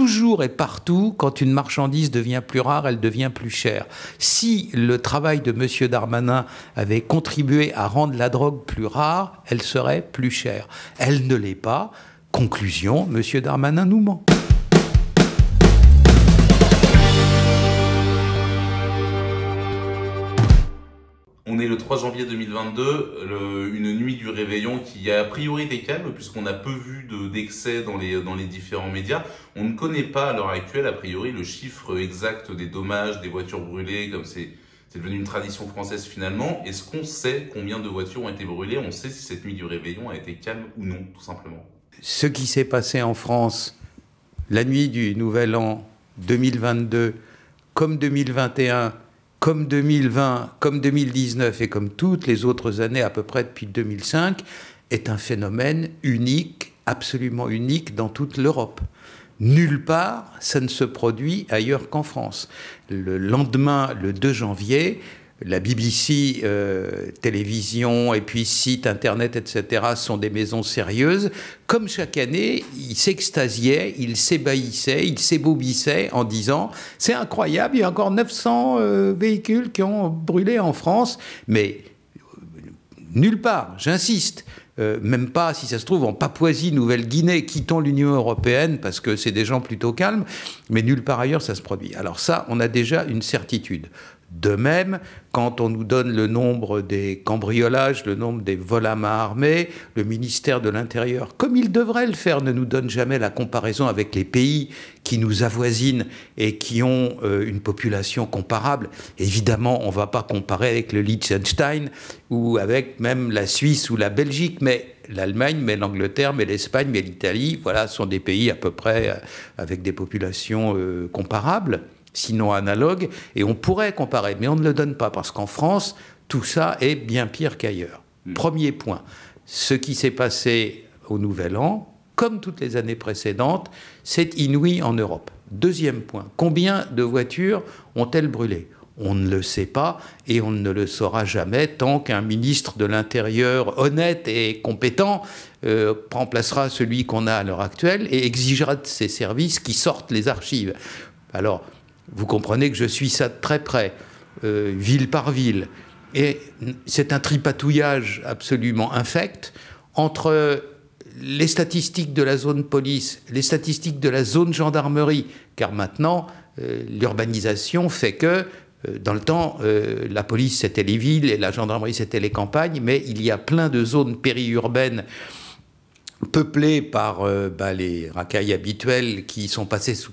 toujours et partout, quand une marchandise devient plus rare, elle devient plus chère. Si le travail de M. Darmanin avait contribué à rendre la drogue plus rare, elle serait plus chère. Elle ne l'est pas. Conclusion, M. Darmanin nous ment. On est le 3 janvier 2022, une nuit du réveillon qui a priori été calme puisqu'on a peu vu d'excès dans les différents médias. On ne connaît pas à l'heure actuelle, a priori, le chiffre exact des dommages, des voitures brûlées, comme c'est devenu une tradition française finalement. Est-ce qu'on sait combien de voitures ont été brûlées? On sait si cette nuit du réveillon a été calme ou non, tout simplement. Ce qui s'est passé en France la nuit du Nouvel An 2022, comme 2021, comme 2020, comme 2019 et comme toutes les autres années à peu près depuis 2005, est un phénomène unique, absolument unique dans toute l'Europe. Nulle part, ça ne se produit ailleurs qu'en France. Le lendemain, le 2 janvier, la BBC, télévision et puis site internet, etc. sont des maisons sérieuses. Comme chaque année, ils s'extasiaient, ils s'ébahissaient, ils s'ébobissaient en disant « C'est incroyable, il y a encore 900 véhicules qui ont brûlé en France. » Mais nulle part, j'insiste. Même pas, si ça se trouve, en Papouasie-Nouvelle-Guinée, quittons l'Union européenne parce que c'est des gens plutôt calmes, mais nulle part ailleurs ça se produit. Alors ça, on a déjà une certitude. De même, quand on nous donne le nombre des cambriolages, le nombre des vols à main armée, le ministère de l'Intérieur, comme il devrait le faire, ne nous donne jamais la comparaison avec les pays qui nous avoisinent et qui ont une population comparable. Évidemment, on ne va pas comparer avec le Liechtenstein ou avec même la Suisse ou la Belgique, mais l'Allemagne, mais l'Angleterre, mais l'Espagne, mais l'Italie, voilà, sont des pays à peu près avec des populations comparables, sinon analogues, et on pourrait comparer, mais on ne le donne pas, parce qu'en France, tout ça est bien pire qu'ailleurs. Premier point, ce qui s'est passé au Nouvel An, comme toutes les années précédentes, c'est inouï en Europe. Deuxième point, combien de voitures ont-elles brûlé ? On ne le sait pas et on ne le saura jamais tant qu'un ministre de l'Intérieur honnête et compétent remplacera celui qu'on a à l'heure actuelle et exigera de ses services qui sortent les archives. Alors, vous comprenez que je suis ça de très près, ville par ville. Et c'est un tripatouillage absolument infect entre les statistiques de la zone police, les statistiques de la zone gendarmerie, car maintenant, l'urbanisation fait que, dans le temps, la police c'était les villes et la gendarmerie c'était les campagnes, mais il y a plein de zones périurbaines peuplées par les racailles habituelles qui sont passées sous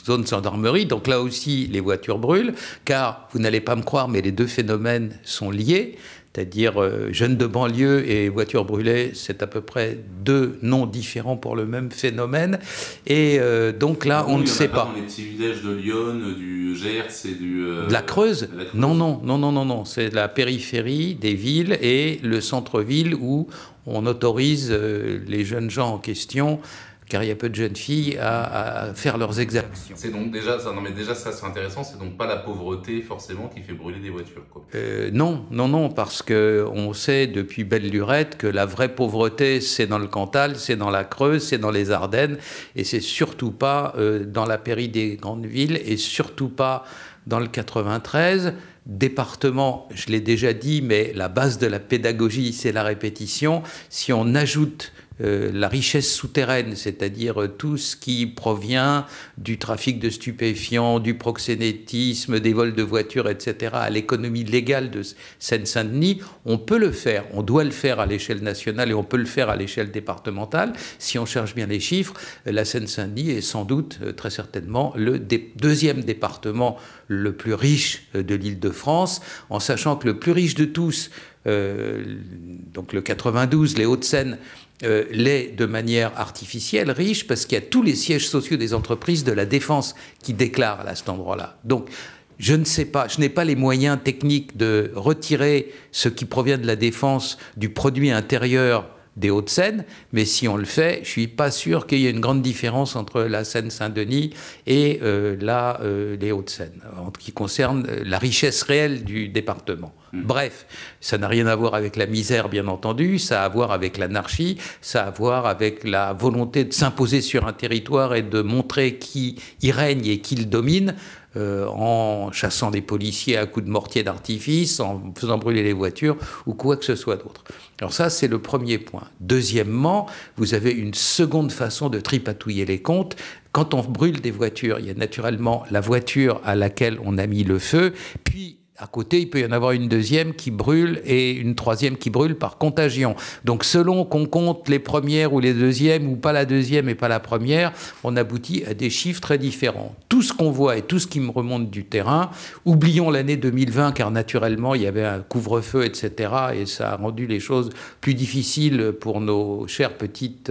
zone gendarmerie. Donc là aussi, les voitures brûlent, car vous n'allez pas me croire, mais les deux phénomènes sont liés. C'est-à-dire jeunes de banlieue et voitures brûlées, c'est à peu près deux noms différents pour le même phénomène. Et donc là, on ne sait pas. Dans les petits villages de Lyon, du Gers et de la Creuse. Non. C'est la périphérie des villes et le centre-ville où on autorise les jeunes gens en question, car il y a peu de jeunes filles, à faire leurs exactions. C'est donc déjà ça, non mais déjà ça c'est intéressant, c'est donc pas la pauvreté forcément qui fait brûler des voitures, quoi. Non, parce qu'on sait depuis belle lurette que la vraie pauvreté c'est dans le Cantal, c'est dans la Creuse, c'est dans les Ardennes, et c'est surtout pas dans la périphérie des grandes villes, et surtout pas dans le 93, département, je l'ai déjà dit, mais la base de la pédagogie c'est la répétition. Si on ajoute la richesse souterraine, c'est-à-dire tout ce qui provient du trafic de stupéfiants, du proxénétisme, des vols de voitures, etc., à l'économie légale de Seine-Saint-Denis, on peut le faire, on doit le faire à l'échelle nationale et on peut le faire à l'échelle départementale. Si on cherche bien les chiffres, la Seine-Saint-Denis est sans doute, très certainement, le deuxième département le plus riche de l'Île-de-France, en sachant que le plus riche de tous, donc le 92, les Hauts-de-Seine, l'est de manière artificielle, riche, parce qu'il y a tous les sièges sociaux des entreprises de la défense qui déclarent à cet endroit-là. Donc, je ne sais pas, je n'ai pas les moyens techniques de retirer ce qui provient de la défense du produit intérieur des Hauts-de-Seine, mais si on le fait, je ne suis pas sûr qu'il y ait une grande différence entre la Seine-Saint-Denis et les Hauts-de-Seine, en ce qui concerne la richesse réelle du département. Bref, ça n'a rien à voir avec la misère, bien entendu, ça a à voir avec l'anarchie, ça a à voir avec la volonté de s'imposer sur un territoire et de montrer qui y règne et qui le domine, en chassant les policiers à coups de mortier d'artifice, en faisant brûler les voitures ou quoi que ce soit d'autre. Alors ça, c'est le premier point. Deuxièmement, vous avez une seconde façon de tripatouiller les comptes. Quand on brûle des voitures, il y a naturellement la voiture à laquelle on a mis le feu, puis à côté, il peut y en avoir une deuxième qui brûle et une troisième qui brûle par contagion. Donc selon qu'on compte les premières ou les deuxièmes, ou pas la deuxième et pas la première, on aboutit à des chiffres très différents. Tout ce qu'on voit et tout ce qui me remonte du terrain, oublions l'année 2020, car naturellement, il y avait un couvre-feu, etc. Et ça a rendu les choses plus difficiles pour nos chères petites,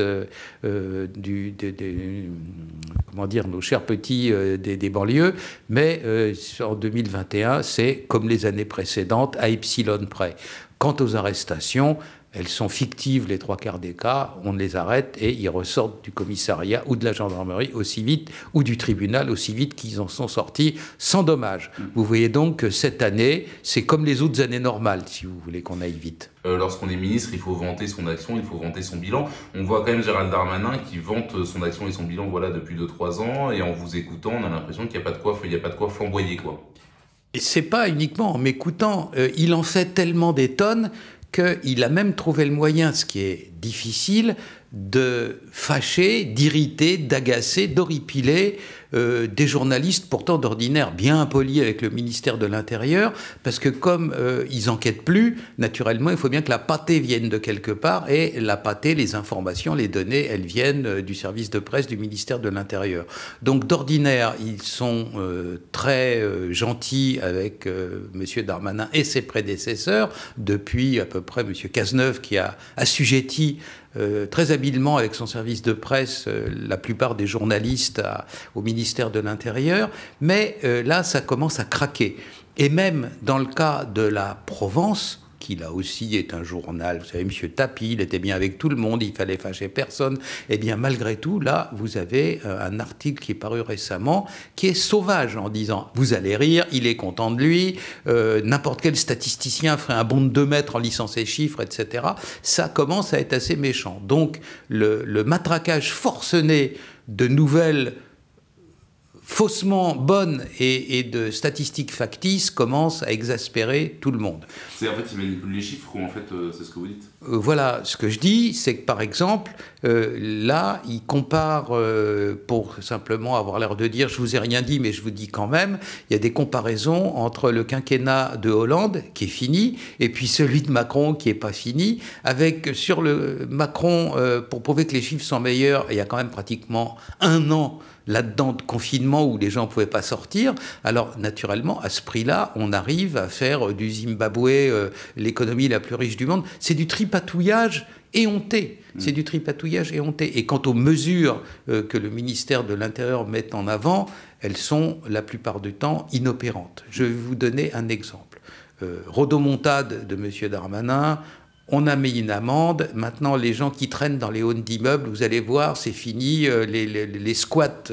nos chers petits des banlieues. Mais en 2021, c'est comme les années précédentes, à epsilon près. Quant aux arrestations, elles sont fictives les trois quarts des cas, on les arrête et ils ressortent du commissariat ou de la gendarmerie aussi vite, ou du tribunal aussi vite qu'ils en sont sortis sans dommage. Vous voyez donc que cette année, c'est comme les autres années normales, si vous voulez qu'on aille vite. Lorsqu'on est ministre, il faut vanter son action, il faut vanter son bilan. On voit quand même Gérald Darmanin qui vante son action et son bilan depuis 2-3 ans, et en vous écoutant, on a l'impression qu'il n'y a pas de quoi flamboyer, quoi. Et c'est pas uniquement en m'écoutant, il en fait tellement des tonnes qu'il a même trouvé le moyen, ce qui est difficile, de fâcher, d'irriter, d'agacer, d'horripiler des journalistes pourtant d'ordinaire bien impolis avec le ministère de l'Intérieur, parce que comme ils enquêtent plus, naturellement, il faut bien que la pâtée vienne de quelque part, et la pâtée, les informations, les données, elles viennent du service de presse du ministère de l'Intérieur. Donc d'ordinaire, ils sont très gentils avec M. Darmanin et ses prédécesseurs, depuis à peu près M. Cazeneuve qui a assujetti très habilement avec son service de presse la plupart des journalistes au ministère de l'Intérieur, mais là ça commence à craquer. Et même dans le cas de la Provence, qui là aussi est un journal, vous savez, M. Tapie, il était bien avec tout le monde, il fallait fâcher personne, et bien malgré tout, là, vous avez un article qui est paru récemment, qui est sauvage, en disant, vous allez rire, il est content de lui, n'importe quel statisticien ferait un bond de 2 mètres en lisant ses chiffres, etc. Ça commence à être assez méchant. Donc, le matraquage forcené de nouvelles faussement bonnes et de statistiques factices commence à exaspérer tout le monde. En fait, ils manipulent les chiffres, ou en fait, c'est ce que vous dites? Voilà, ce que je dis, c'est que par exemple, là, ils comparent, pour simplement avoir l'air de dire, je vous ai rien dit, mais je vous dis quand même, il y a des comparaisons entre le quinquennat de Hollande, qui est fini, et puis celui de Macron, qui n'est pas fini, avec sur le Macron, pour prouver que les chiffres sont meilleurs, il y a quand même pratiquement 1 an là-dedans de confinement où les gens ne pouvaient pas sortir. Alors, naturellement, à ce prix-là, on arrive à faire du Zimbabwe l'économie la plus riche du monde. C'est du tripatouillage éhonté. C'est du tripatouillage éhonté. Et quant aux mesures que le ministère de l'Intérieur met en avant, elles sont, la plupart du temps, inopérantes. Je vais vous donner un exemple. Rodomontade de M. Darmanin. On a mis une amende. Maintenant, les gens qui traînent dans les halls d'immeubles, vous allez voir, c'est fini. Les squats,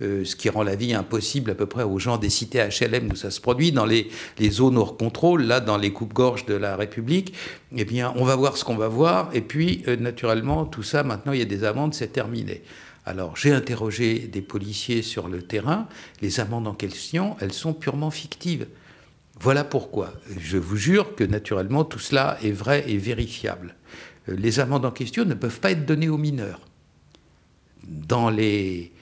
ce qui rend la vie impossible à peu près aux gens des cités HLM où ça se produit, dans les zones hors contrôle, là, dans les coupes-gorges de la République. Eh bien, on va voir ce qu'on va voir. Et puis, naturellement, tout ça, maintenant, il y a des amendes, c'est terminé. Alors, j'ai interrogé des policiers sur le terrain. Les amendes en question, elles sont purement fictives. Voilà pourquoi. Je vous jure que, naturellement, tout cela est vrai et vérifiable. Les amendes en question ne peuvent pas être données aux mineurs. Dans les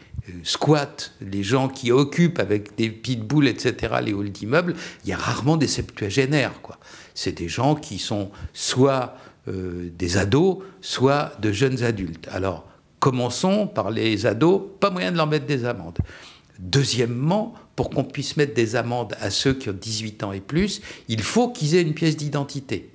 squats, les gens qui occupent avec des pitbulls, etc., les halls d'immeubles, il y a rarement des septuagénaires, quoi. C'est des gens qui sont soit des ados, soit de jeunes adultes. Alors, commençons par les ados, pas moyen de leur mettre des amendes. Deuxièmement, pour qu'on puisse mettre des amendes à ceux qui ont 18 ans et plus, il faut qu'ils aient une pièce d'identité.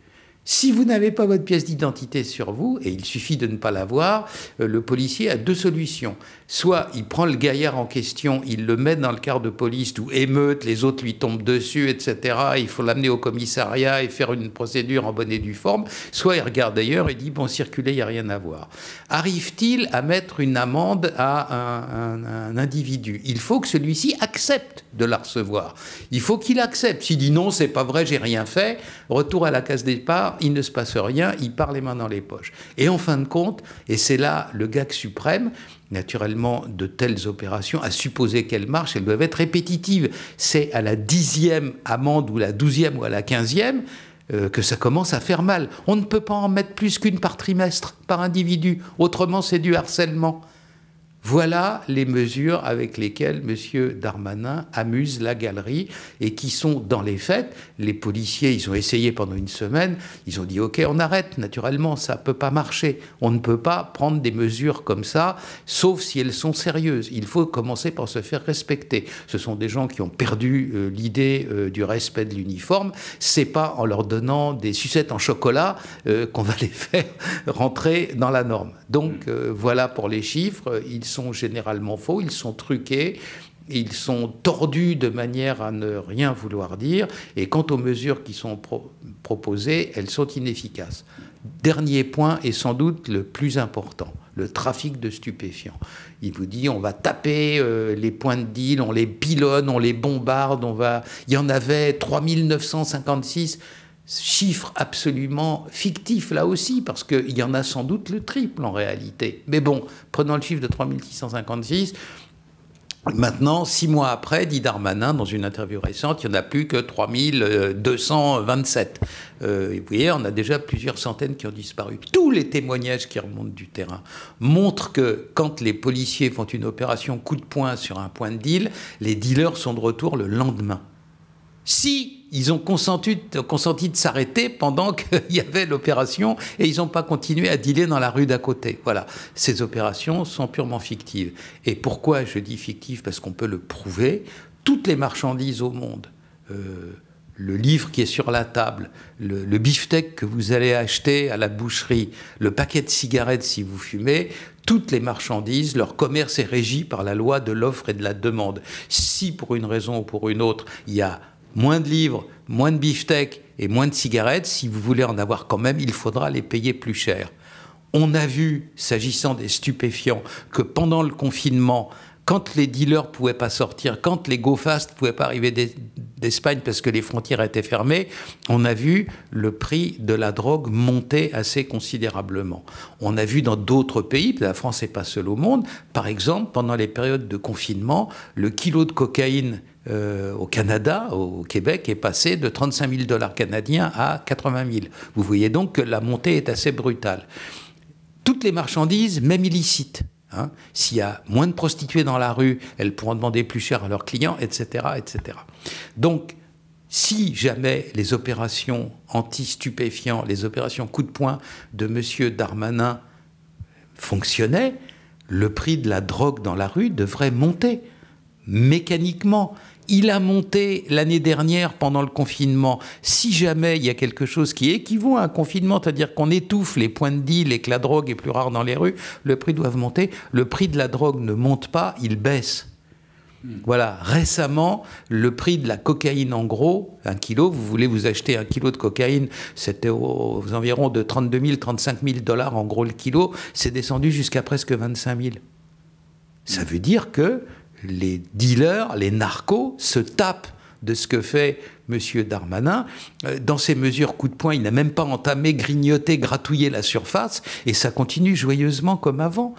Si vous n'avez pas votre pièce d'identité sur vous, et il suffit de ne pas l'avoir, le policier a deux solutions. Soit il prend le gaillard en question, il le met dans le car de police, d'où émeute, les autres lui tombent dessus, etc. Il faut l'amener au commissariat et faire une procédure en bonne et due forme. Soit il regarde ailleurs et dit, bon, circuler, il n'y a rien à voir. Arrive-t-il à mettre une amende à un individu? Il faut que celui-ci accepte de la recevoir. Il faut qu'il accepte. S'il dit non, c'est pas vrai, j'ai rien fait, retour à la case départ, il ne se passe rien, il part les mains dans les poches. Et en fin de compte, et c'est là le gag suprême, naturellement, de telles opérations, à supposer qu'elles marchent, elles doivent être répétitives. C'est à la 10e amende ou la 12e ou à la 15e que ça commence à faire mal. On ne peut pas en mettre plus qu'une par trimestre, par individu. Autrement, c'est du harcèlement. Voilà les mesures avec lesquelles M. Darmanin amuse la galerie et qui sont dans les faits. Les policiers, ils ont essayé pendant une semaine, ils ont dit « Ok, on arrête, naturellement, ça ne peut pas marcher. On ne peut pas prendre des mesures comme ça, sauf si elles sont sérieuses. Il faut commencer par se faire respecter. » Ce sont des gens qui ont perdu l'idée du respect de l'uniforme. C'est pas en leur donnant des sucettes en chocolat qu'on va les faire rentrer dans la norme. Donc voilà pour les chiffres. Ils sont généralement faux, ils sont truqués, ils sont tordus de manière à ne rien vouloir dire, et quant aux mesures qui sont proposées, elles sont inefficaces. Dernier point, et sans doute le plus important, le trafic de stupéfiants. Il vous dit, on va taper les points de deal, on les pilonne, on les bombarde, il y en avait 3956, chiffre absolument fictif là aussi, parce qu'il y en a sans doute le triple en réalité. Mais bon, prenons le chiffre de 3656. Maintenant, 6 mois après, dit Darmanin, dans une interview récente, il n'y en a plus que 3227. Vous voyez, on a déjà plusieurs centaines qui ont disparu. Tous les témoignages qui remontent du terrain montrent que quand les policiers font une opération coup de poing sur un point de deal, les dealers sont de retour le lendemain. Si ils ont consenti de s'arrêter pendant qu'il y avait l'opération et ils n'ont pas continué à dealer dans la rue d'à côté. Voilà, ces opérations sont purement fictives. Et pourquoi je dis fictives? Parce qu'on peut le prouver. Toutes les marchandises au monde, le livre qui est sur la table, le beefsteak que vous allez acheter à la boucherie, le paquet de cigarettes si vous fumez, toutes les marchandises, leur commerce est régi par la loi de l'offre et de la demande. Si pour une raison ou pour une autre, il y a moins de livres, moins de beefsteak et moins de cigarettes, si vous voulez en avoir quand même, il faudra les payer plus cher. On a vu, s'agissant des stupéfiants, que pendant le confinement, quand les dealers ne pouvaient pas sortir, quand les go-fast ne pouvaient pas arriver d'Espagne parce que les frontières étaient fermées, on a vu le prix de la drogue monter assez considérablement. On a vu dans d'autres pays, la France n'est pas seule au monde, par exemple, pendant les périodes de confinement, le kilo de cocaïne au Canada, au Québec, est passé de 35 000 $ canadiens à 80 000. Vous voyez donc que la montée est assez brutale. Toutes les marchandises, même illicites, hein, s'il y a moins de prostituées dans la rue, elles pourront demander plus cher à leurs clients, etc., etc. Donc, si jamais les opérations anti-stupéfiants, les opérations coup de poing de M. Darmanin fonctionnaient, le prix de la drogue dans la rue devrait monter mécaniquement. Il a monté l'année dernière pendant le confinement. Si jamais il y a quelque chose qui équivaut à un confinement, c'est-à-dire qu'on étouffe les points de deal et que la drogue est plus rare dans les rues, le prix doit monter. Le prix de la drogue ne monte pas, il baisse. Voilà, récemment, le prix de la cocaïne en gros, 1 kilo, vous voulez vous acheter 1 kilo de cocaïne, c'était aux environs de 32 000, 35 000 $ en gros le kilo, c'est descendu jusqu'à presque 25 000. Ça veut dire que les dealers, les narcos, se tapent de ce que fait M. Darmanin. Dans ses mesures coup de poing, il n'a même pas entamé, grignoté, gratouillé la surface, et ça continue joyeusement comme avant.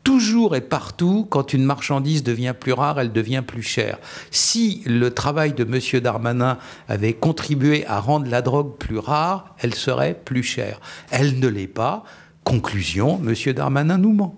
Toujours et partout, quand une marchandise devient plus rare, elle devient plus chère. Si le travail de M. Darmanin avait contribué à rendre la drogue plus rare, elle serait plus chère. Elle ne l'est pas. Conclusion, M. Darmanin nous ment.